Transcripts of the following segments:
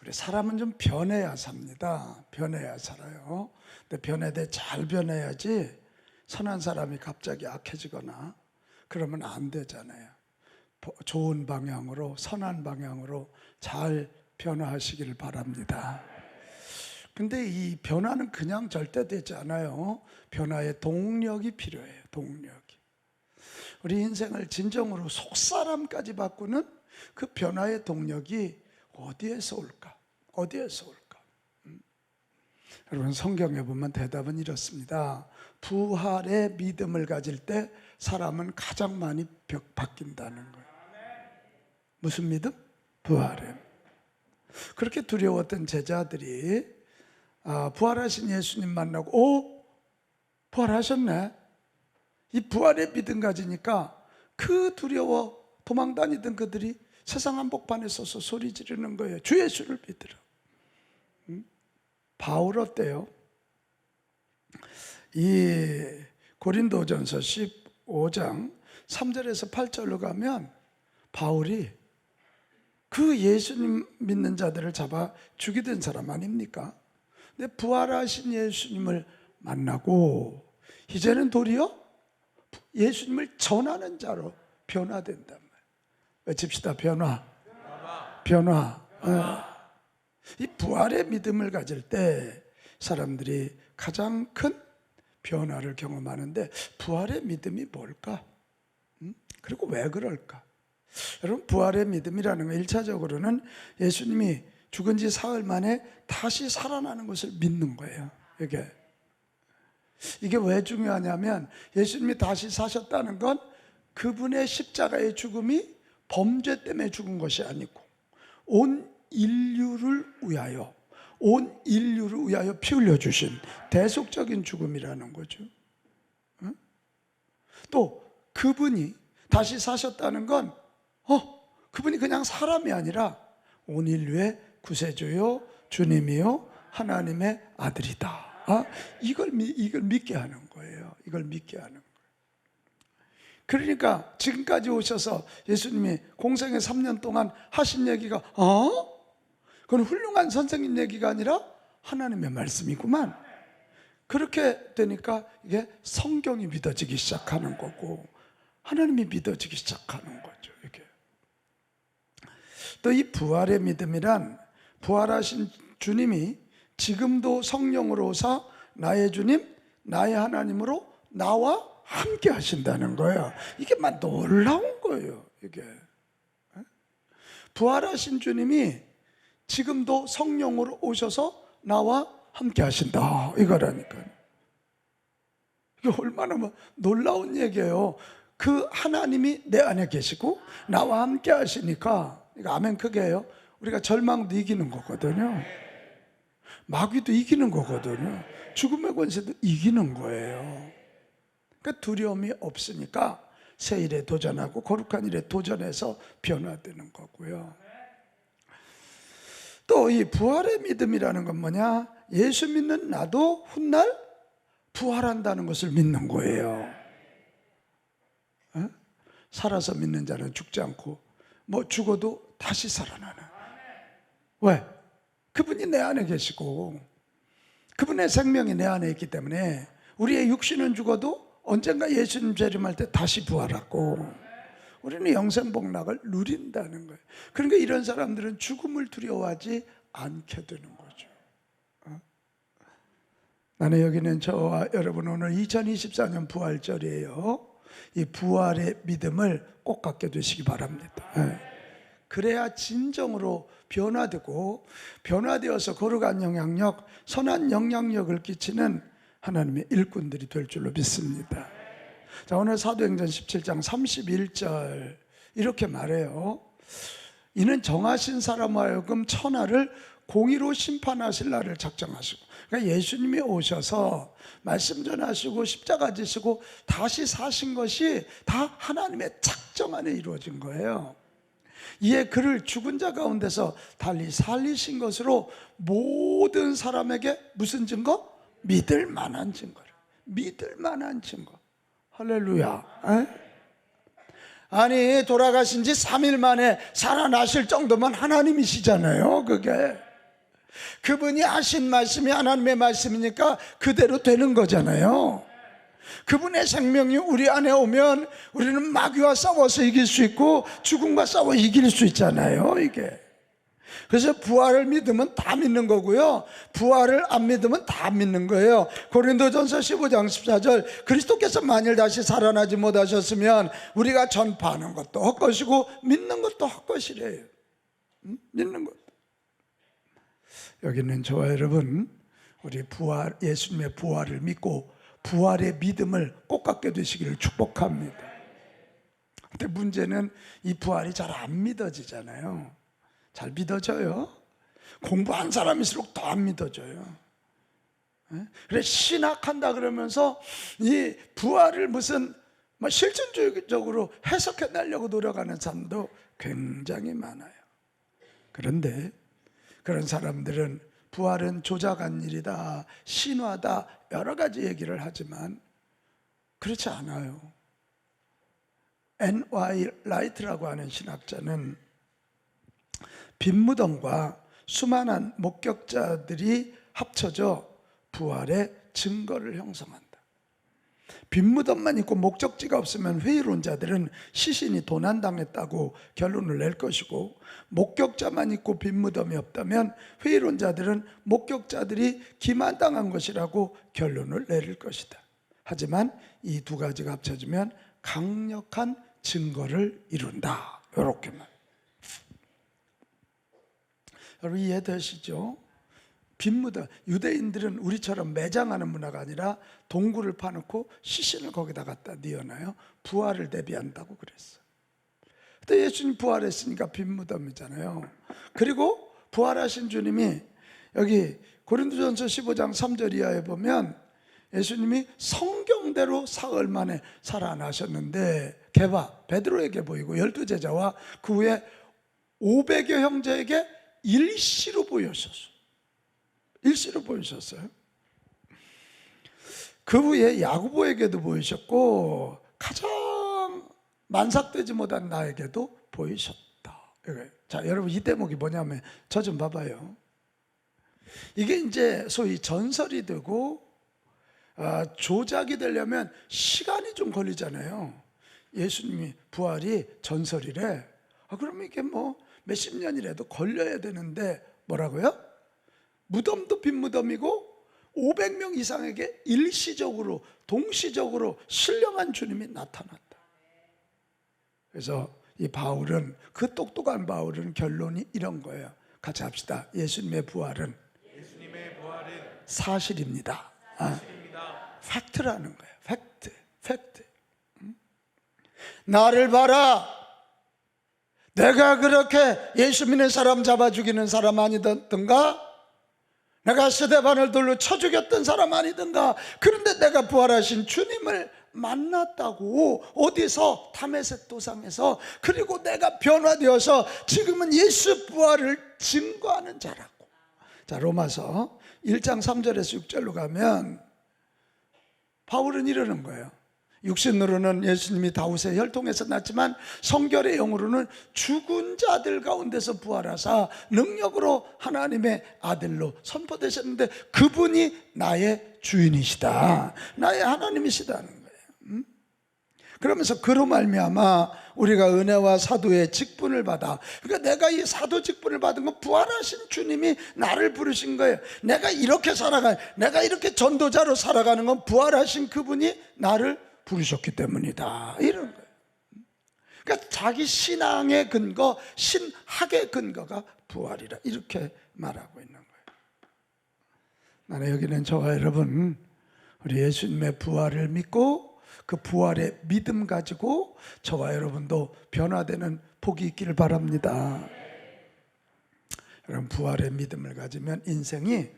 우리 사람은 좀 변해야 삽니다. 변해야 살아요. 근데 변해야 잘 변해야지. 선한 사람이 갑자기 악해지거나 그러면 안 되잖아요. 좋은 방향으로, 선한 방향으로 잘 변화하시기를 바랍니다. 근데 이 변화는 그냥 절대 되지 않아요. 변화의 동력이 필요해요. 동력이. 우리 인생을 진정으로 속사람까지 바꾸는 그 변화의 동력이 어디에서 올까? 어디에서 올까? 여러분, 성경에 보면 대답은 이렇습니다. 부활의 믿음을 가질 때 사람은 가장 많이 바뀐다는 거예요. 무슨 믿음? 부활의. 그렇게 두려웠던 제자들이 부활하신 예수님 만나고 부활하셨네. 이 부활의 믿음 가지니까 그 두려워 도망다니던 그들이 세상 한복판에 서서 소리 지르는 거예요. 주 예수를 믿으라. 바울 어때요? 이 고린도전서 15장 3절에서 8절로 가면 바울이 그 예수님 믿는 자들을 잡아 죽이던 사람 아닙니까? 근데 부활하신 예수님을 만나고 이제는 도리어 예수님을 전하는 자로 변화된단 말이에요. 외칩시다. 변화. 이 부활의 믿음을 가질 때 사람들이 가장 큰 변화를 경험하는데 부활의 믿음이 뭘까? 그리고 왜 그럴까? 여러분, 부활의 믿음이라는 건 1차적으로는 예수님이 죽은 지 사흘 만에 다시 살아나는 것을 믿는 거예요. 이게 왜 중요하냐면 예수님이 다시 사셨다는 건 그분의 십자가의 죽음이 범죄 때문에 죽은 것이 아니고 온 인류를 위하여 피 흘려주신 대속적인 죽음이라는 거죠. 또 그분이 다시 사셨다는 건 그분이 그냥 사람이 아니라 온 인류의 구세주요 주님이요 하나님의 아들이다. 이걸 믿게 하는 거예요. 이걸 믿게 하는 거예요. 그러니까 지금까지 오셔서 예수님이 공생의 3년 동안 하신 얘기가 그건 훌륭한 선생님 얘기가 아니라 하나님의 말씀이구만. 그렇게 되니까 이게 성경이 믿어지기 시작하는 거고 하나님이 믿어지기 시작하는 거죠. 이게. 또 이 부활의 믿음이란 부활하신 주님이 지금도 성령으로 오사 나의 주님, 나의 하나님으로 나와 함께 하신다는 거예요. 이게 막 놀라운 거예요. 이게 부활하신 주님이 지금도 성령으로 오셔서 나와 함께 하신다 이거라니까요. 이게 얼마나 놀라운 얘기예요. 그 하나님이 내 안에 계시고 나와 함께 하시니까, 이거 아멘 크게 해요. 우리가 절망도 이기는 거거든요. 마귀도 이기는 거거든요. 죽음의 권세도 이기는 거예요. 그러니까 두려움이 없으니까 새 일에 도전하고 거룩한 일에 도전해서 변화되는 거고요. 또 이 부활의 믿음이라는 건 뭐냐? 예수 믿는 나도 훗날 부활한다는 것을 믿는 거예요. 살아서 믿는 자는 죽지 않고 죽어도 다시 살아나는. 왜? 그분이 내 안에 계시고 그분의 생명이 내 안에 있기 때문에 우리의 육신은 죽어도 언젠가 예수님 재림할 때 다시 부활하고 우리는 영생복락을 누린다는 거예요. 그러니까 이런 사람들은 죽음을 두려워하지 않게 되는 거죠. 나는 여기는 저와 여러분 오늘 2024년 부활절이에요. 이 부활의 믿음을 꼭 갖게 되시기 바랍니다. 그래야 진정으로 변화되고 변화되어서 거룩한 영향력, 선한 영향력을 끼치는 하나님의 일꾼들이 될 줄로 믿습니다. 자, 오늘 사도행전 17장 31절 이렇게 말해요. 이는 정하신 사람으로 하여금 천하를 공의로 심판하실 날을 작정하시고, 그러니까 예수님이 오셔서 말씀 전하시고 십자가 지시고 다시 사신 것이 다 하나님의 작정 안에 이루어진 거예요. 이에 그를 죽은 자 가운데서 달리 살리신 것으로 모든 사람에게 무슨 증거? 믿을 만한 증거를. 믿을 만한 증거. 할렐루야. 아니 돌아가신 지 3일 만에 살아나실 정도면 하나님이시잖아요. 그게 그분이 하신 말씀이 하나님의 말씀이니까 그대로 되는 거잖아요. 그분의 생명이 우리 안에 오면 우리는 마귀와 싸워서 이길 수 있고 죽음과 싸워 이길 수 있잖아요, 이게. 그래서 부활을 믿으면 다 믿는 거고요, 부활을 안 믿으면 다 믿는 거예요. 고린도전서 15장 14절, 그리스도께서 만일 다시 살아나지 못하셨으면 우리가 전파하는 것도 헛것이고 믿는 것도 헛것이래요. 믿는 것. 여기는 저와 여러분, 우리 부활, 예수님의 부활을 믿고 부활의 믿음을 꼭 갖게 되시기를 축복합니다. 근데 문제는 이 부활이 잘 안 믿어지잖아요. 잘 믿어져요? 공부한 사람일수록 더 안 믿어져요. 그래, 신학한다 그러면서 이 부활을 무슨 실증적으로 해석해 내려고 노력하는 사람도 굉장히 많아요. 그런데 그런 사람들은 부활은 조작한 일이다, 신화다, 여러 가지 얘기를 하지만 그렇지 않아요. N.Y. 라이트라고 하는 신학자는 빈무덤과 수많은 목격자들이 합쳐져 부활의 증거를 형성한다. 빈무덤만 있고 목적지가 없으면 회의론자들은 시신이 도난당했다고 결론을 낼 것이고, 목격자만 있고 빈무덤이 없다면 회의론자들은 목격자들이 기만당한 것이라고 결론을 내릴 것이다. 하지만 이 두 가지가 합쳐지면 강력한 증거를 이룬다, 이렇게 말. 여러분 이해되시죠? 빈무덤, 유대인들은 우리처럼 매장하는 문화가 아니라 동굴을 파놓고 시신을 거기다 갖다 뉘어놔요. 부활을 대비한다고 그랬어요. 근데 예수님 부활했으니까 빈무덤이잖아요. 그리고 부활하신 주님이 여기 고린도전서 15장 3절 이하에 보면 예수님이 성경대로 사흘 만에 살아나셨는데 베드로에게 보이고 12제자와 그 후에 500여 형제에게 일시로 보이셨어요. 일시로 보이셨어요. 그 후에 야고보에게도 보이셨고 가장 만삭되지 못한 나에게도 보이셨다. 자, 여러분 이 대목이 뭐냐면 저 좀 봐봐요. 이게 이제 소위 전설이 되고 조작이 되려면 시간이 좀 걸리잖아요. 예수님이 부활이 전설이래. 그러면 이게 뭐 몇십 년이라도 걸려야 되는데 뭐라고요? 무덤도 빈 무덤이고 500명 이상에게 일시적으로 동시적으로 신령한 주님이 나타났다. 그래서 이 바울은, 그 똑똑한 바울은 결론이 이런 거예요. 같이 합시다. 예수님의 부활은 사실입니다. 팩트라는 거예요. 팩트. 나를 봐라. 내가 그렇게 예수 믿는 사람 잡아 죽이는 사람 아니던가? 내가 스데반을 돌로 쳐 죽였던 사람 아니던가? 그런데 내가 부활하신 주님을 만났다고. 어디서? 다메섹 도상에서. 그리고 내가 변화되어서 지금은 예수 부활을 증거하는 자라고. 자, 로마서 1장 3절에서 6절로 가면 바울은 이러는 거예요. 육신으로는 예수님이 다윗의 혈통에서 났지만 성결의 영으로는 죽은 자들 가운데서 부활하사 능력으로 하나님의 아들로 선포되셨는데 그분이 나의 주인이시다, 나의 하나님이시다는 거예요. 그러면서 그로 말미암아 우리가 은혜와 사도의 직분을 받아, 그러니까 내가 이 사도 직분을 받은 건 부활하신 주님이 나를 부르신 거예요. 내가 이렇게 내가 이렇게 전도자로 살아가는 건 부활하신 그분이 나를 부르셨기 때문이다, 이런 거예요. 그러니까 자기 신앙의 근거, 신학의 근거가 부활이라, 이렇게 말하고 있는 거예요. 나는 여기는 저와 여러분, 우리 예수님의 부활을 믿고 그 부활의 믿음 가지고 저와 여러분도 변화되는 복이 있기를 바랍니다. 여러분, 부활의 믿음을 가지면 인생이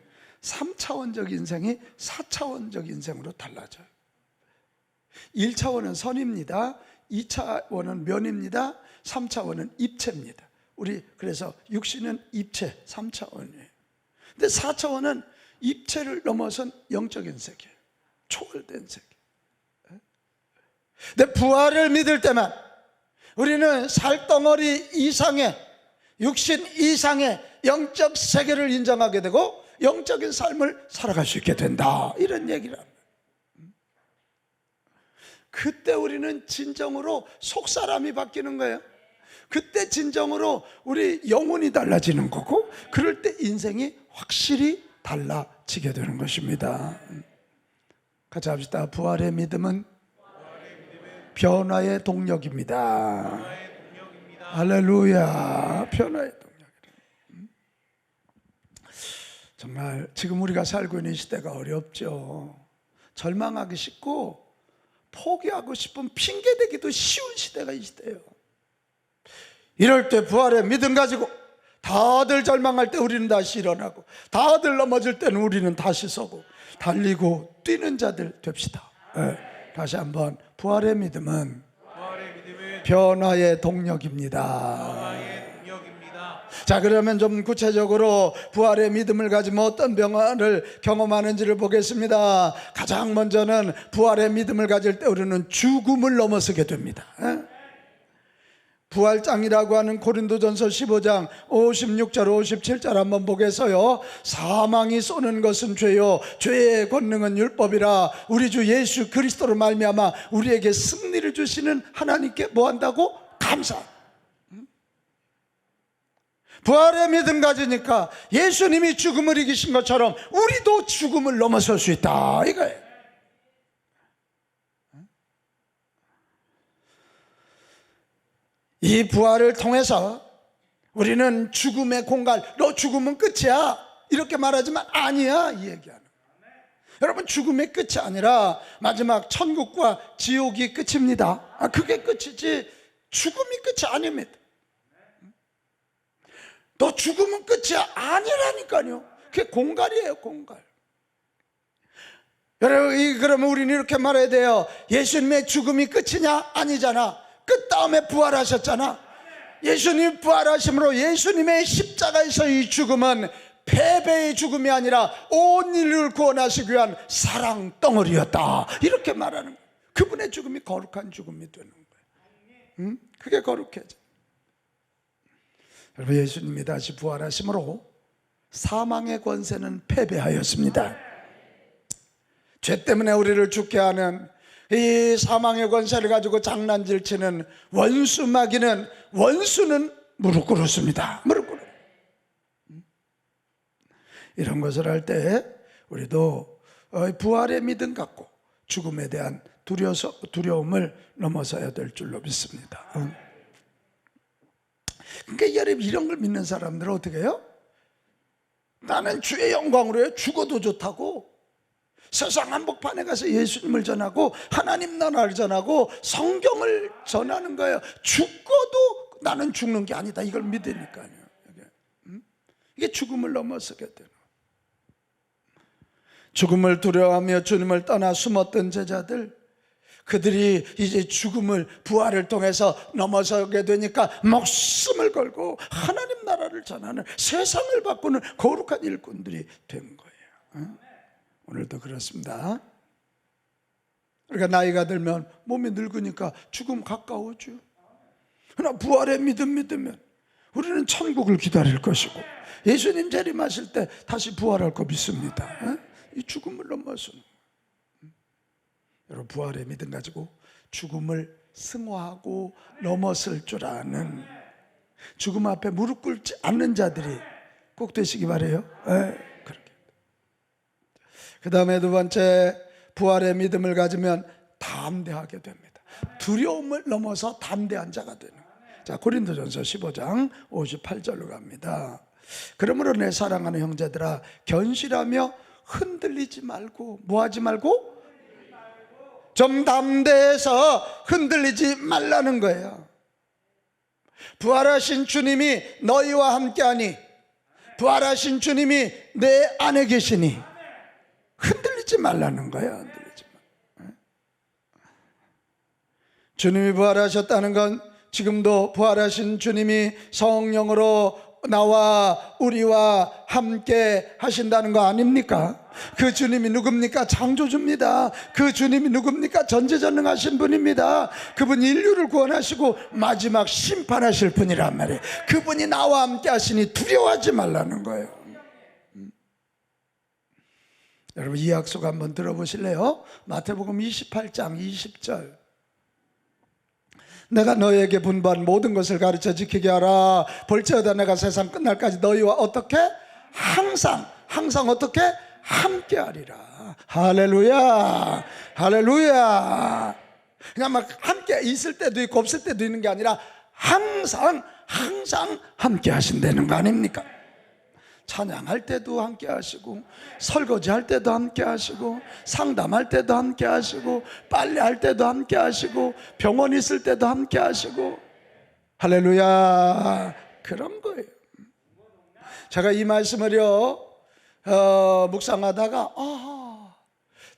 3차원적 인생이 4차원적 인생으로 달라져요. 1차원은 선입니다. 2차원은 면입니다. 3차원은 입체입니다. 우리 그래서 육신은 입체 3차원이에요. 근데 4차원은 입체를 넘어선 영적인 세계, 초월된 세계. 근데 부활을 믿을 때만 우리는 살덩어리 이상의, 육신 이상의 영적 세계를 인정하게 되고 영적인 삶을 살아갈 수 있게 된다, 이런 얘기를 합니다. 그때 우리는 진정으로 속사람이 바뀌는 거예요. 그때 진정으로 우리 영혼이 달라지는 거고, 그럴 때 인생이 확실히 달라지게 되는 것입니다. 같이 합시다. 부활의 믿음은 변화의 동력입니다. 할렐루야. 변화의 동력이다. 정말 지금 우리가 살고 있는 시대가 어렵죠. 절망하기 쉽고 포기하고 싶은 핑계대기도 쉬운 시대가 이 시대예요. 이럴 때 부활의 믿음 가지고 다들 절망할 때 우리는 다시 일어나고, 다들 넘어질 때는 우리는 다시 서고 달리고 뛰는 자들 됩시다. 네. 다시 한번, 부활의 믿음은 변화의 동력입니다. 자, 그러면 좀 구체적으로 부활의 믿음을 가지면 어떤 변화를 경험하는지를 보겠습니다. 가장 먼저는 부활의 믿음을 가질 때 우리는 죽음을 넘어서게 됩니다. 부활장이라고 하는 고린도전서 15장 56절 57절 한번 보겠어요. 사망이 쏘는 것은 죄요 죄의 권능은 율법이라 우리 주 예수 그리스도로 말미암아 우리에게 승리를 주시는 하나님께 뭐한다고? 감사. 부활의 믿음 가지니까 예수님이 죽음을 이기신 것처럼 우리도 죽음을 넘어설 수 있다, 이거예요. 이 부활을 통해서 우리는 죽음의 공갈, 너 죽으면 끝이야, 이렇게 말하지만 아니야, 이 얘기하는 거예요. 여러분, 죽음의 끝이 아니라 마지막 천국과 지옥이 끝입니다. 그게 끝이지 죽음이 끝이 아닙니다. 너 죽으면 끝이야, 아니라니까요. 그게 공갈이에요, 공갈. 여러분, 그러면 우리는 이렇게 말해야 돼요. 예수님의 죽음이 끝이냐? 아니잖아. 끝 다음에 부활하셨잖아. 예수님 부활하심으로 예수님의 십자가에서 이 죽음은 패배의 죽음이 아니라 온 인류를 구원하시기 위한 사랑 덩어리였다, 이렇게 말하는 거예요. 그분의 죽음이 거룩한 죽음이 되는 거예요. 그게 거룩해져. 여러분, 예수님이 다시 부활하심으로 사망의 권세는 패배하였습니다. 죄 때문에 우리를 죽게 하는 이 사망의 권세를 가지고 장난질 치는 원수 마귀는, 원수는 무릎 꿇었습니다. 무릎 꿇어. 이런 것을 할 때 우리도 부활의 믿음 갖고 죽음에 대한 두려움을 넘어서야 될 줄로 믿습니다. 그러니까 여러분, 이런 걸 믿는 사람들은 어떻게 해요? 나는 주의 영광으로 해요. 죽어도 좋다고. 세상 한복판에 가서 예수님을 전하고 하나님 나라를 전하고 성경을 전하는 거예요. 죽어도 나는 죽는 게 아니다, 이걸 믿으니까요. 이게 죽음을 넘어서게 되는, 죽음을 두려워하며 주님을 떠나 숨었던 제자들, 그들이 이제 죽음을, 부활을 통해서 넘어서게 되니까 목숨을 걸고 하나님 나라를 전하는, 세상을 바꾸는 거룩한 일꾼들이 된 거예요. 오늘도 그렇습니다. 우리가 나이가 들면 몸이 늙으니까 죽음 가까워져. 그러나 부활의 믿음 믿으면 우리는 천국을 기다릴 것이고 예수님 재림하실 때 다시 부활할 거 믿습니다. 이 죽음을 넘어서는, 여러분, 부활의 믿음 가지고 죽음을 승화하고 넘어설 줄 아는, 죽음 앞에 무릎 꿇지 않는 자들이 꼭 되시기 바라요. 그렇게. 그 다음에 두 번째, 부활의 믿음을 가지면 담대하게 됩니다. 두려움을 넘어서 담대한 자가 되는 거예요. 자, 고린도전서 15장 58절로 갑니다. 그러므로 내 사랑하는 형제들아, 견실하며 흔들리지 말고, 뭐하지 말고? 좀 담대해서 흔들리지 말라는 거예요. 부활하신 주님이 너희와 함께하니, 부활하신 주님이 내 안에 계시니 흔들리지 말라는 거예요. 흔들리지 말. 주님이 부활하셨다는 건 지금도 부활하신 주님이 성령으로 나와 우리와 함께 하신다는 거 아닙니까? 그 주님이 누굽니까? 창조주입니다. 그 주님이 누굽니까? 전지전능하신 분입니다. 그분이 인류를 구원하시고 마지막 심판하실 분이란 말이에요. 그분이 나와 함께 하시니 두려워하지 말라는 거예요. 여러분 이 약속 한번 들어보실래요? 마태복음 28장 20절. 내가 너희에게 분부한 모든 것을 가르쳐 지키게 하라. 볼지어다 내가 세상 끝날까지 너희와 어떻게? 항상 어떻게? 함께 하리라. 할렐루야, 할렐루야. 그냥 막 함께 있을 때도 있고 없을 때도 있는 게 아니라 항상 함께 하신다는 거 아닙니까? 찬양할 때도 함께 하시고, 설거지할 때도 함께 하시고, 상담할 때도 함께 하시고, 빨래할 때도 함께 하시고, 병원 있을 때도 함께 하시고. 할렐루야. 그런 거예요. 제가 이 말씀을요 묵상하다가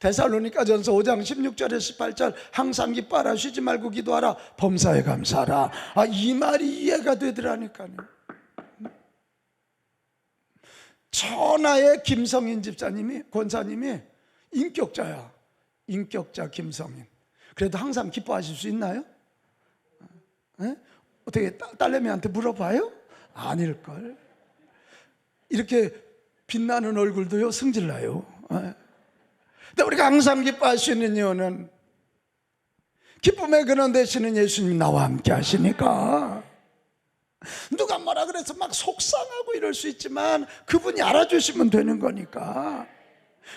데살로니가전서 5장 16절에 18절 항상 기뻐하라, 쉬지 말고 기도하라, 범사에 감사하라. 이 말이 이해가 되더라니까요. 천하의 김성인 집사님이, 권사님이 인격자야. 인격자 김성인. 그래도 항상 기뻐하실 수 있나요? 어떻게 딸내미한테 물어봐요? 아닐걸. 이렇게 빛나는 얼굴도요 승질나요. 근데 우리가 항상 기뻐할 수 있는 이유는 기쁨의 근원 되시는 예수님이 나와 함께 하시니까. 누가 뭐라 그래서 막 속상하고 이럴 수 있지만 그분이 알아주시면 되는 거니까.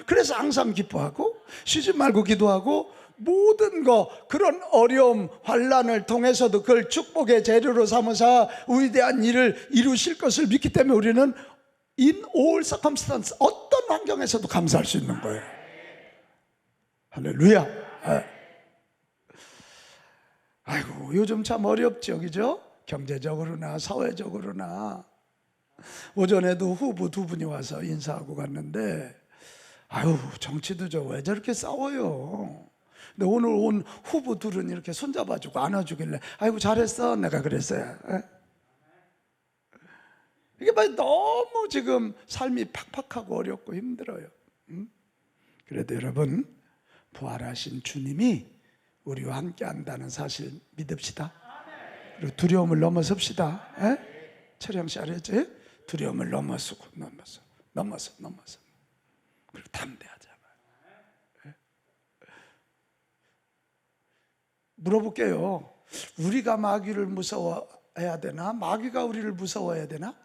그래서 항상 기뻐하고 쉬지 말고 기도하고, 모든 그런 어려움 환난을 통해서도 그걸 축복의 재료로 삼으사 위대한 일을 이루실 것을 믿기 때문에 우리는 in all circumstances, 어떤 환경에서도 감사할 수 있는 거예요. 할렐루야. 아이고 요즘 참 어렵죠, 그죠? 경제적으로나 사회적으로나. 오전에도 후보 두 분이 와서 인사하고 갔는데, 아유 정치도 왜 저렇게 싸워요. 근데 오늘 온 후보 둘은 이렇게 손잡아주고 안아주길래 아이고 잘했어 내가 그랬어요. 이게 너무 지금 삶이 팍팍하고 어렵고 힘들어요. 그래도 여러분 부활하신 주님이 우리와 함께 한다는 사실 믿읍시다. 그리고 두려움을 넘어섭시다. 철영 씨 알았지? 두려움을 넘어서 그리고 담대하자. 물어볼게요. 우리가 마귀를 무서워해야 되나? 마귀가 우리를 무서워해야 되나?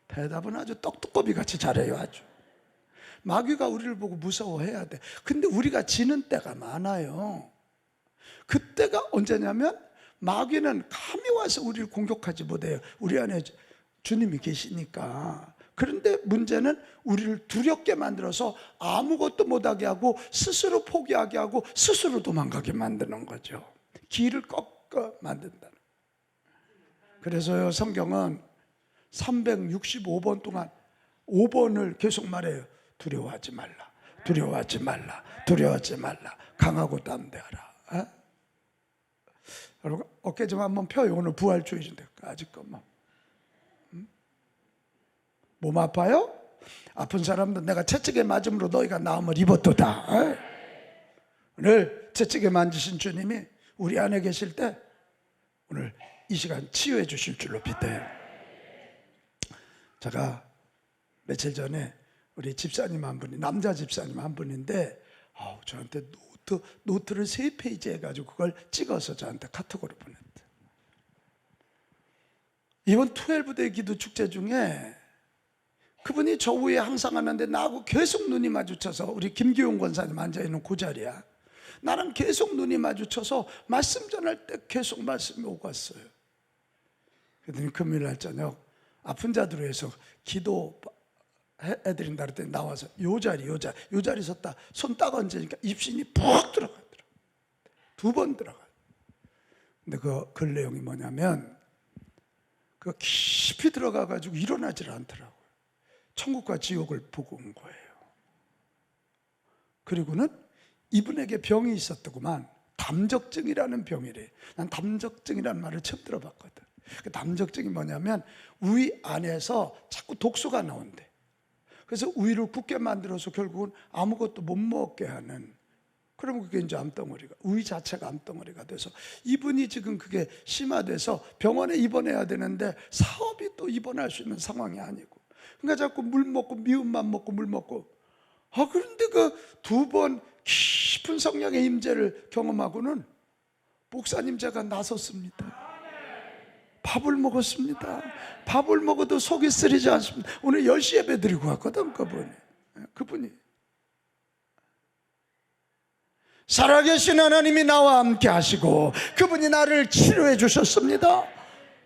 대답은 아주 떡두꺼비 같이 잘해요. 아주. 마귀가 우리를 보고 무서워해야 돼. 근데 우리가 지는 때가 많아요. 그때가 언제냐면 마귀는 감히 와서 우리를 공격하지 못해요. 우리 안에 주님이 계시니까. 그런데 문제는 우리를 두렵게 만들어서 아무것도 못하게 하고 스스로 포기하게 하고 스스로 도망가게 만드는 거죠. 길을 꺾어 만든다는. 그래서요 성경은 365번 동안 5번을 계속 말해요. 두려워하지 말라, 두려워하지 말라, 두려워하지 말라, 강하고 담대하라. 여러분 어깨 좀 한번 펴요. 오늘 부활주의인데 아직 것만. 몸 아파요? 아픈 사람들 내가 채찍에 맞음으로 너희가 나음을 입었도다. 오늘 채찍에 만지신 주님이 우리 안에 계실 때 오늘 이 시간 치유해 주실 줄로 믿어요. 제가 며칠 전에 우리 집사님 한 분이, 남자 집사님 한 분인데 저한테 노트를 3페이지 해가지고 그걸 찍어서 저한테 카톡으로 보냈대. 이번 12데이 기도 축제 중에 그분이 저 위에 항상 하는데 나하고 계속 눈이 마주쳐서, 우리 김기용 권사님 앉아있는 그 자리야. 나랑 계속 눈이 마주쳐서 말씀 전할 때 계속 말씀이 오고 갔어요. 그랬더니 금요일날 저녁 아픈 자들을 위해서 기도 해드린다 그랬더니 나와서 요 자리 섰다 손 딱 얹으니까 입신이 푹 들어가더라고요. 2번 들어가요. 근데 그 글 내용이 뭐냐면 그 깊이 들어가가지고 일어나질 않더라고요. 천국과 지옥을 보고 온 거예요. 그리고는 이분에게 병이 있었더구만. 담적증이라는 병이래. 난 담적증이라는 말을 처음 들어봤거든. 그 담적증이 뭐냐면 우위 안에서 자꾸 독소가 나온대. 그래서 우위를 굳게 만들어서 결국은 아무것도 못 먹게 하는, 그러면 그게 이제 암덩어리가, 우위 자체가 암덩어리가 돼서 이분이 지금 그게 심화돼서 병원에 입원해야 되는데 사업이 또 입원할 수 있는 상황이 아니고, 그러니까 자꾸 물 먹고 미움만 먹고 물 먹고. 그런데 그 2번 깊은 성령의 임재를 경험하고는 목사님 제가 나섰습니다. 밥을 먹었습니다. 밥을 먹어도 속이 쓰리지 않습니다. 오늘 10시 예배 드리고 왔거든. 그분이 살아계신 하나님이 나와 함께 하시고 그분이 나를 치료해 주셨습니다.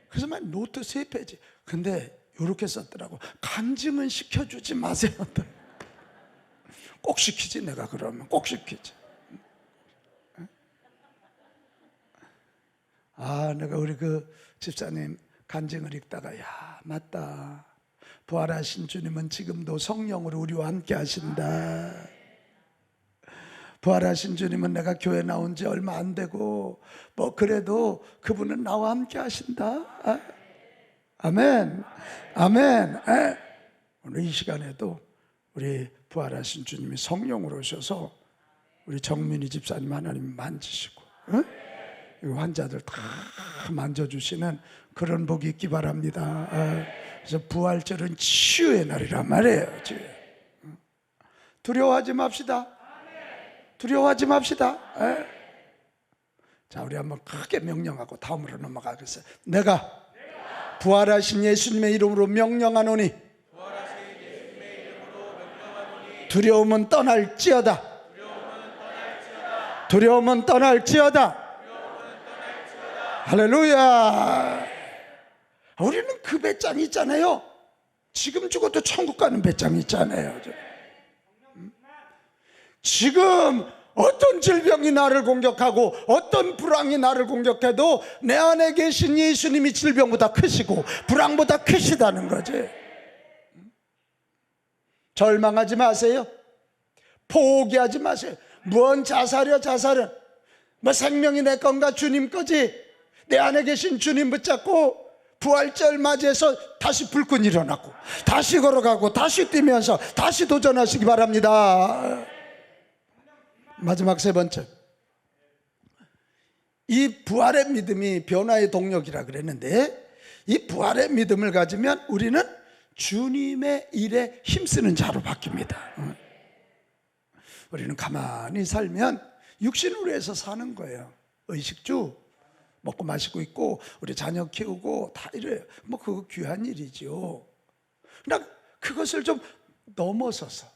그래서 막 노트 3페이지. 근데 이렇게 썼더라고. 간증은 시켜주지 마세요. 꼭 시키지. 내가 그러면 꼭 시키지. 내가 우리 그 집사님 간증을 읽다가, 야, 맞다. 부활하신 주님은 지금도 성령으로 우리와 함께 하신다. 부활하신 주님은 내가 교회 나온 지 얼마 안 되고 그래도 그분은 나와 함께 하신다. 아멘. 아멘. 오늘 이 시간에도 우리 부활하신 주님이 성령으로 오셔서 우리 정민희 집사님 하나님 만지시고 환자들 다 만져주시는 그런 복이 있기 바랍니다. 그래서 부활절은 치유의 날이란 말이에요. 두려워하지 맙시다. 두려워하지 맙시다. 자, 우리 한번 크게 명령하고 다음으로 넘어가겠어요. 내가 부활하신 예수님의 이름으로 명령하노니 두려움은 떠날지어다. 두려움은 떠날지어다. 할렐루야. 우리는 그 배짱이 있잖아요. 지금 죽어도 천국 가는 배짱이 있잖아요. 지금 어떤 질병이 나를 공격하고 어떤 불황이 나를 공격해도 내 안에 계신 예수님이 질병보다 크시고 불황보다 크시다는 거지. 절망하지 마세요. 포기하지 마세요. 뭔 자살이야. 자살은 뭐 생명이 내 건가 주님 거지. 내 안에 계신 주님 붙잡고 부활절 맞이해서 다시 불끈 일어나고 다시 걸어가고 다시 뛰면서 다시 도전하시기 바랍니다. 마지막 3번째, 이 부활의 믿음이 변화의 동력이라 그랬는데, 이 부활의 믿음을 가지면 우리는 주님의 일에 힘쓰는 자로 바뀝니다. 우리는 가만히 살면 육신을 위해서 사는 거예요. 의식주 먹고 마시고 있고 우리 자녀 키우고 다 이래요. 그거 귀한 일이죠. 그러나 그것을 좀 넘어서서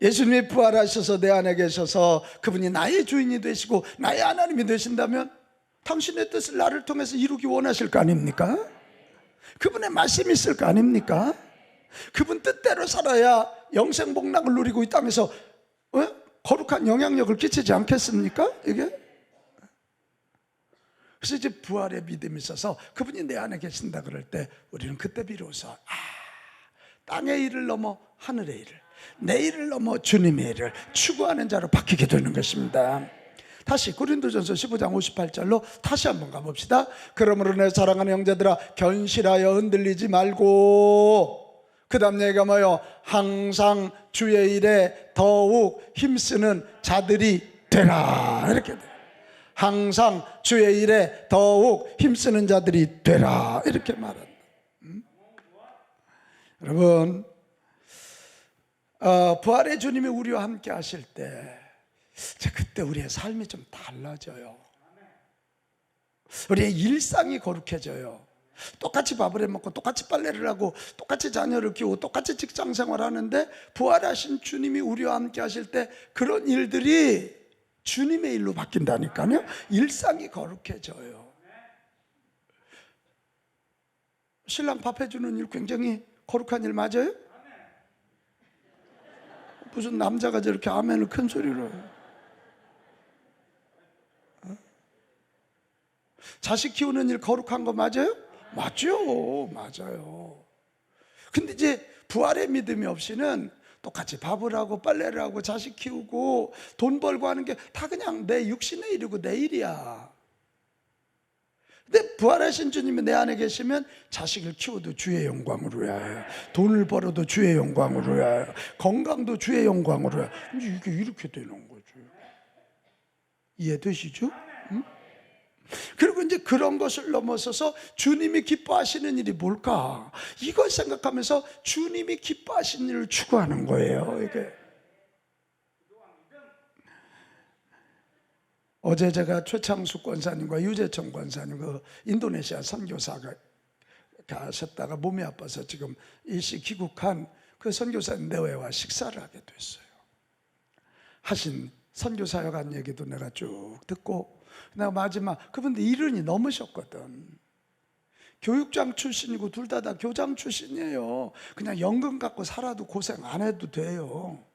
예수님이 부활하셔서 내 안에 계셔서 그분이 나의 주인이 되시고 나의 하나님이 되신다면 당신의 뜻을 나를 통해서 이루기 원하실 거 아닙니까? 그분의 말씀이 있을 거 아닙니까? 그분 뜻대로 살아야 영생복락을 누리고 이 땅에서 거룩한 영향력을 끼치지 않겠습니까? 이게? 그래서 이제 부활의 믿음이 있어서 그분이 내 안에 계신다 그럴 때 우리는 그때 비로소 땅의 일을 넘어 하늘의 일을, 내 일을 넘어 주님의 일을 추구하는 자로 바뀌게 되는 것입니다. 다시 고린도전서 15장 58절로 다시 한번 가봅시다. 그러므로 내 사랑하는 형제들아 견실하여 흔들리지 말고, 그 다음 얘기가 뭐예요? 항상 주의 일에 더욱 힘쓰는 자들이 되라. 이렇게 돼요. 항상 주의 일에 더욱 힘쓰는 자들이 되라. 이렇게 말한다. 여러분, 부활의 주님이 우리와 함께 하실 때 그때 우리의 삶이 좀 달라져요. 우리의 일상이 거룩해져요. 똑같이 밥을 해먹고 똑같이 빨래를 하고 똑같이 자녀를 키우고 똑같이 직장생활하는데 부활하신 주님이 우리와 함께 하실 때 그런 일들이 주님의 일로 바뀐다니까요. 일상이 거룩해져요. 신랑 밥 해주는 일 굉장히 거룩한 일 맞아요? 무슨 남자가 저렇게 아멘을 큰 소리로 해요. 자식 키우는 일 거룩한 거 맞아요? 맞죠. 맞아요. 근데 이제 부활의 믿음이 없이는 똑같이 밥을 하고 빨래를 하고 자식 키우고 돈 벌고 하는 게 다 그냥 내 육신의 일이고 내 일이야. 근데 부활하신 주님이 내 안에 계시면 자식을 키워도 주의 영광으로 해요. 돈을 벌어도 주의 영광으로 해요. 건강도 주의 영광으로 해요. 이게 이렇게 되는 거죠. 이해되시죠? 응? 그리고 이제 그런 것을 넘어서서 주님이 기뻐하시는 일이 뭘까? 이걸 생각하면서 주님이 기뻐하시는 일을 추구하는 거예요. 이게 어제 제가 최창숙 권사님과 유재청 권사님 그 인도네시아 선교사가 가셨다가 몸이 아파서 지금 일시 귀국한 그 선교사님 내외와 식사를 하게 됐어요. 하신 선교사역 한 얘기도 내가 쭉 듣고, 내가 마지막 그분들 70이 넘으셨거든. 교육장 출신이고 둘 다 교장 출신이에요. 그냥 연금 갖고 살아도 고생 안 해도 돼요.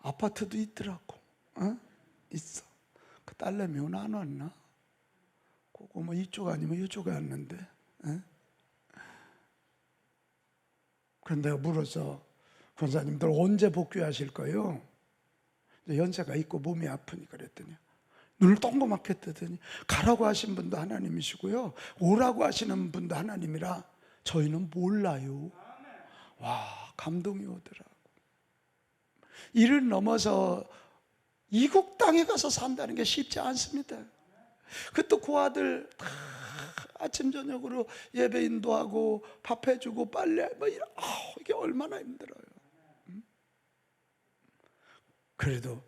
아파트도 있더라고. 있어. 그 딸내미 왜 안 왔나? 그거 뭐 이쪽 아니면 이쪽에 왔는데. 그런데 내가 물어서 권사님들 언제 복귀하실 거예요? 연세가 있고 몸이 아프니 그랬더니 눈을 동그맣게 뜨더니 가라고 하신 분도 하나님이시고요, 오라고 하시는 분도 하나님이라 저희는 몰라요. 와, 감동이 오더라고. 이를 넘어서 이국 땅에 가서 산다는 게 쉽지 않습니다. 그것도 그 아들 다 아침 저녁으로 예배 인도하고 밥 해주고 빨래 뭐 이런, 이게 얼마나 힘들어요. 그래도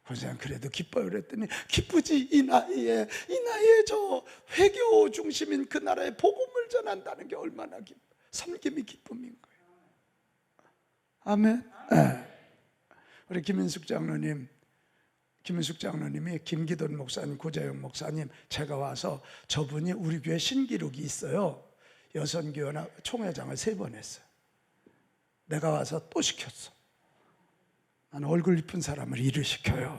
권사님 그래도 기뻐요 그랬더니, 기쁘지. 이 나이에 저 회교 중심인 그 나라에 복음을 전한다는 게 얼마나 섬김이 기쁨인 거예요. 아멘. 네. 우리 김인숙 장로님이 김기돈 목사님, 고재영 목사님, 제가 와서 저분이 우리 교회 신기록이 있어요. 여선교회나 총회장을 3번 했어요. 내가 와서 또 시켰어. 나는 얼굴 이쁜 사람을 일을 시켜요.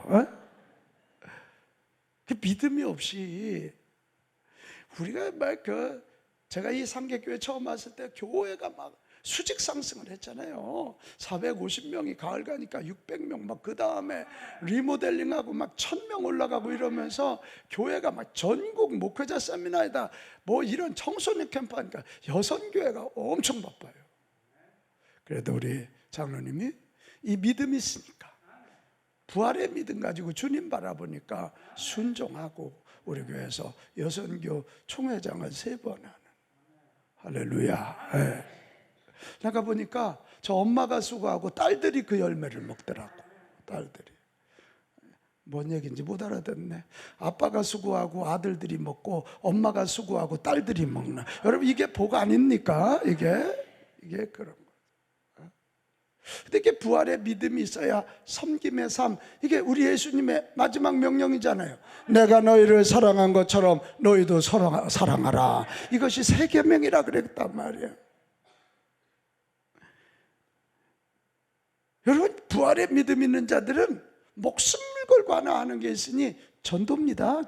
그 믿음이 없이 우리가 제가 이 상계교회 처음 왔을 때 교회가 막 수직 상승을 했잖아요. 450명이 가을 가니까 600명, 막 그 다음에 리모델링하고 막 1000명 올라가고 이러면서 교회가 막 전국 목회자 세미나에다 뭐 이런 청소년 캠프 하니까 여선교회가 엄청 바빠요. 그래도 우리 장로님이 이 믿음이 있으니까, 부활의 믿음 가지고 주님 바라보니까 순종하고 우리 교회에서 여선교 총회장을 3번 하는, 할렐루야. 네. 내가 보니까 저 엄마가 수고하고 딸들이 그 열매를 먹더라고. 딸들이 뭔 얘기인지 못 알아듣네. 아빠가 수고하고 아들들이 먹고, 엄마가 수고하고 딸들이 먹나. 여러분, 이게 복 아닙니까? 이게 그런 거. 근데 이게 부활의 믿음이 있어야 섬김의 삶, 이게 우리 예수님의 마지막 명령이잖아요. 내가 너희를 사랑한 것처럼 너희도 사랑하라. 이것이 세 계명이라 그랬단 말이에요. 여러분, 부활의 믿음 있는 자들은 목숨을 걸고 하나 하는 게 있으니 전도입니다.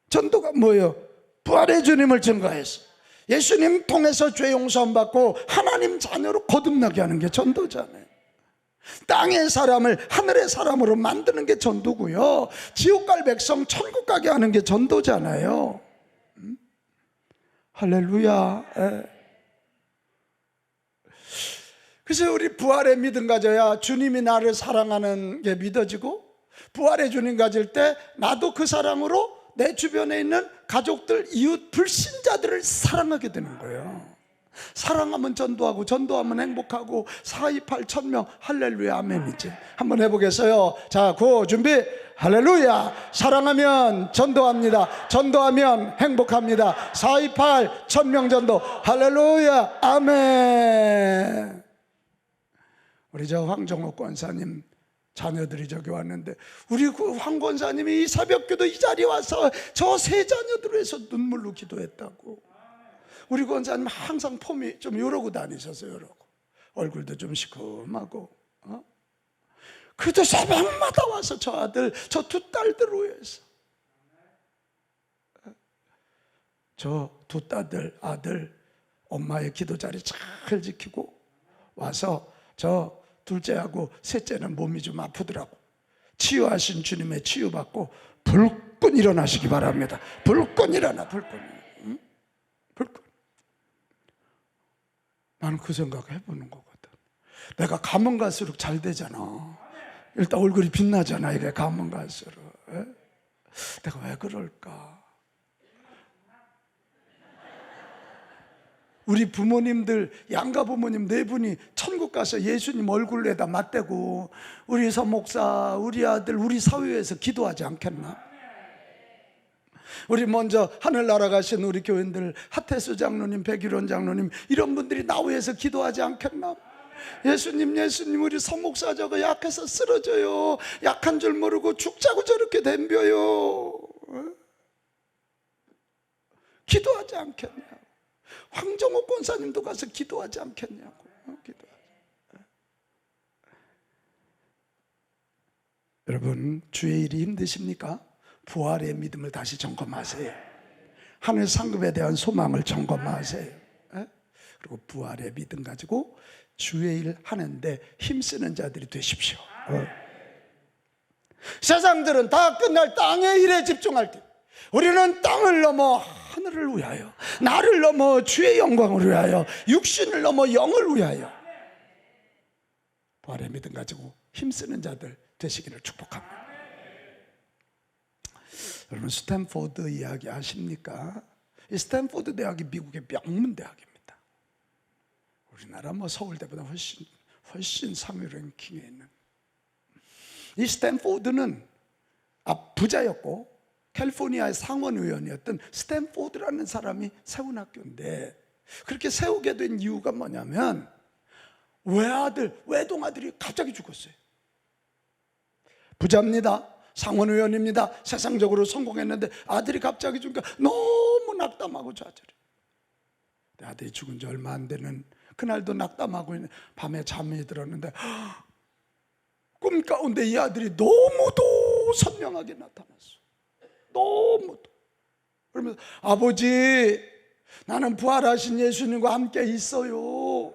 전도가 뭐예요? 부활의 주님을 증거해서 예수님 통해서 죄 용서함 받고 하나님 자녀로 거듭나게 하는 게 전도잖아요. 땅의 사람을 하늘의 사람으로 만드는 게 전도고요, 지옥 갈 백성 천국 가게 하는 게 전도잖아요. 할렐루야. 그래서 우리 부활의 믿음 가져야 주님이 나를 사랑하는 게 믿어지고, 부활의 주님 가질 때 나도 그 사랑으로 내 주변에 있는 가족들, 이웃, 불신자들을 사랑하게 되는 거예요. 사랑하면 전도하고, 전도하면 행복하고, 428 1000명, 할렐루야, 아멘이지. 한번 해보겠어요. 자, 고 준비. 할렐루야. 사랑하면 전도합니다. 전도하면 행복합니다. 428 1000명 전도. 할렐루야, 아멘. 우리 저 황정옥 권사님 자녀들이 저기 왔는데, 우리 그 황 권사님이 이 새벽기도 이 자리에 와서 저 세 자녀들을 위해서 눈물로 기도했다고. 우리 권사님 항상 폼이 좀 이러고 다니셨어요. 이러고 얼굴도 좀 시큼하고. 그래도 새벽마다 와서 저 아들, 저 2 딸들을 위해서, 저 2 아들 엄마의 기도 자리 잘 지키고 와서, 저 둘째하고 셋째는 몸이 좀 아프더라고. 치유하신 주님의 치유받고 불 불끈 일어나시기 바랍니다. 불끈 일어나, 불끈. 응? 불끈. 나는 그 생각 해보는 거거든. 내가 가면 갈수록 잘 되잖아. 일단 얼굴이 빛나잖아, 이게 가면 갈수록. 에? 내가 왜 그럴까? 우리 부모님들, 양가 부모님 네 분이 천국 가서 예수님 얼굴에다 맞대고 우리 서목사, 우리 아들, 우리 사회에서 기도하지 않겠나? 우리 먼저 하늘 날아가신 우리 교인들, 하태수 장로님, 백일원 장로님, 이런 분들이 나위에서 기도하지 않겠나? 예수님, 예수님, 우리 서목사 저거 약해서 쓰러져요. 약한 줄 모르고 죽자고 저렇게 덤벼요. 기도하지 않겠냐? 황정옥 권사님도 가서 기도하지 않겠냐고. 기도하지. 여러분, 주의 일이 힘드십니까? 부활의 믿음을 다시 점검하세요. 하늘 상급에 대한 소망을 점검하세요. 그리고 부활의 믿음 가지고 주의 일 하는데 힘쓰는 자들이 되십시오. 세상들은 다 끝날 땅의 일에 집중할 때, 우리는 땅을 넘어 하늘을 위하여, 나를 넘어 주의 영광을 위하여, 육신을 넘어 영을 위하여 부활의 믿음 가지고 힘쓰는 자들 되시기를 축복합니다. 여러분, 스탠포드 이야기 아십니까? 이 스탠포드 대학이 미국의 명문 대학입니다. 우리나라 서울대보다 훨씬 상위 랭킹에 있는. 이 스탠포드는 부자였고 캘리포니아의 상원의원이었던 스탠포드라는 사람이 세운 학교인데, 그렇게 세우게 된 이유가 뭐냐면 외동아들이 갑자기 죽었어요. 부자입니다, 상원의원입니다, 세상적으로 성공했는데 아들이 갑자기 죽으니까 너무 낙담하고 좌절해. 아들이 죽은 지 얼마 안 되는 그날도 낙담하고 있는 밤에 잠이 들었는데 꿈 가운데 이 아들이 너무도 선명하게 나타났어. 너무도. 그러면서 아버지, 나는 부활하신 예수님과 함께 있어요.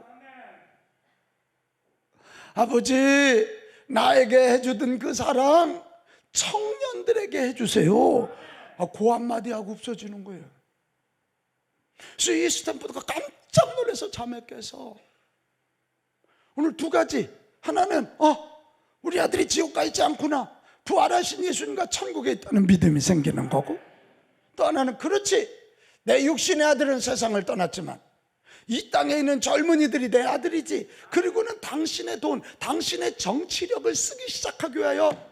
아버지, 나에게 해주던 그 사랑 청년들에게 해주세요. 그 한마디 하고 없어지는 거예요. 그래서 이 스탠포드가 깜짝 놀라서 잠에 깨서 오늘 두 가지, 하나는 우리 아들이 지옥 가 있지 않구나, 부활하신 예수님과 천국에 있다는 믿음이 생기는 거고, 또 하나는 그렇지, 내 육신의 아들은 세상을 떠났지만 이 땅에 있는 젊은이들이 내 아들이지, 그리고는 당신의 돈, 당신의 정치력을 쓰기 시작하기 위하여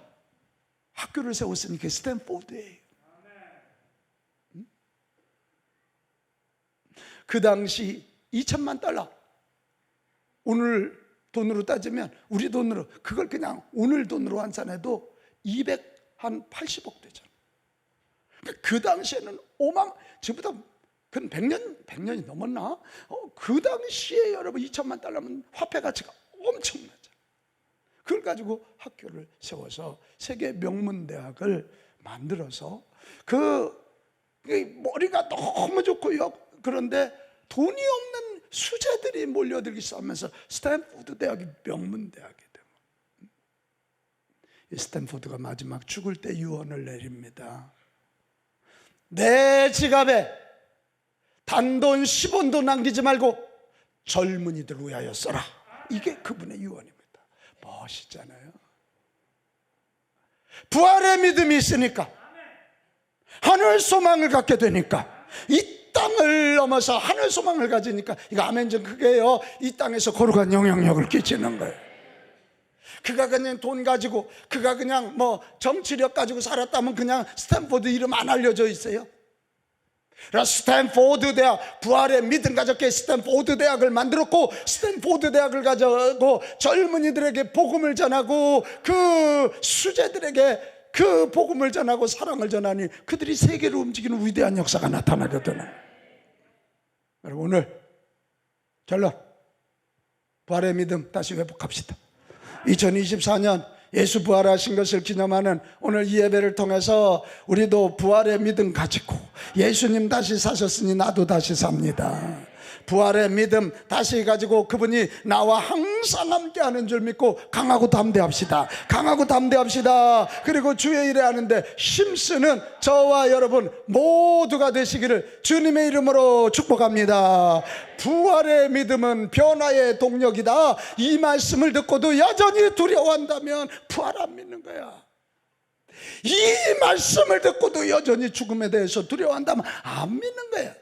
학교를 세웠으니 그게 스탠포드예요. 그 당시 2천만 달러, 오늘 돈으로 따지면, 우리 돈으로 그걸 그냥 오늘 돈으로 환산해도 280억 되잖아. 그 당시에는 지금보다 근 100년이 넘었나? 그 당시에 여러분 2천만 달러면 화폐 가치가 엄청나죠. 그걸 가지고 학교를 세워서 세계 명문대학을 만들어서 머리가 너무 좋고요. 그런데 돈이 없는 수재들이 몰려들기 시작하면서 스탠포드 대학이 명문대학이 되고, 이 스탠포드가 마지막 죽을 때 유언을 내립니다. 내 지갑에 단돈 10원도 남기지 말고 젊은이들 위하여 써라. 이게 그분의 유언입니다. 멋있잖아요. 부활의 믿음이 있으니까, 하늘 소망을 갖게 되니까, 이 땅을 넘어서 하늘 소망을 가지니까, 이거 아멘 좀 크게 해요. 이 땅에서 거룩한 영향력을 끼치는 거예요. 그가 그냥 돈 가지고, 그가 그냥 정치력 가지고 살았다면 그냥 스탠포드 이름 안 알려져 있어요. 스탠포드 대학, 부활의 믿음 가졌기에 스탠포드 대학을 만들었고, 스탠포드 대학을 가지고 젊은이들에게 복음을 전하고, 그 수재들에게 그 복음을 전하고 사랑을 전하니 그들이 세계를 움직이는 위대한 역사가 나타나거든요. 여러분, 오늘 결론, 부활의 믿음 다시 회복합시다. 2024년 예수 부활하신 것을 기념하는 오늘 이 예배를 통해서 우리도 부활의 믿음 가지고, 예수님 다시 사셨으니 나도 다시 삽니다, 부활의 믿음 다시 가지고 그분이 나와 항상 함께하는 줄 믿고 강하고 담대합시다. 강하고 담대합시다. 그리고 주의 일에 하는데 힘쓰는 저와 여러분 모두가 되시기를 주님의 이름으로 축복합니다. 부활의 믿음은 변화의 동력이다. 이 말씀을 듣고도 여전히 두려워한다면 부활 안 믿는 거야. 이 말씀을 듣고도 여전히 죽음에 대해서 두려워한다면 안 믿는 거야.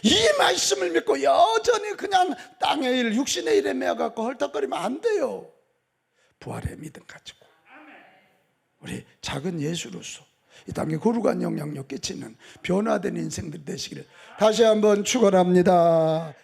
이 말씀을 믿고 여전히 그냥 땅의 일, 육신의 일에 매여갖고 헐떡거리면 안 돼요. 부활의 믿음 가지고 우리 작은 예수로서 이 땅에 거룩한 영향력 끼치는 변화된 인생들 되시기를 다시 한번 축원합니다.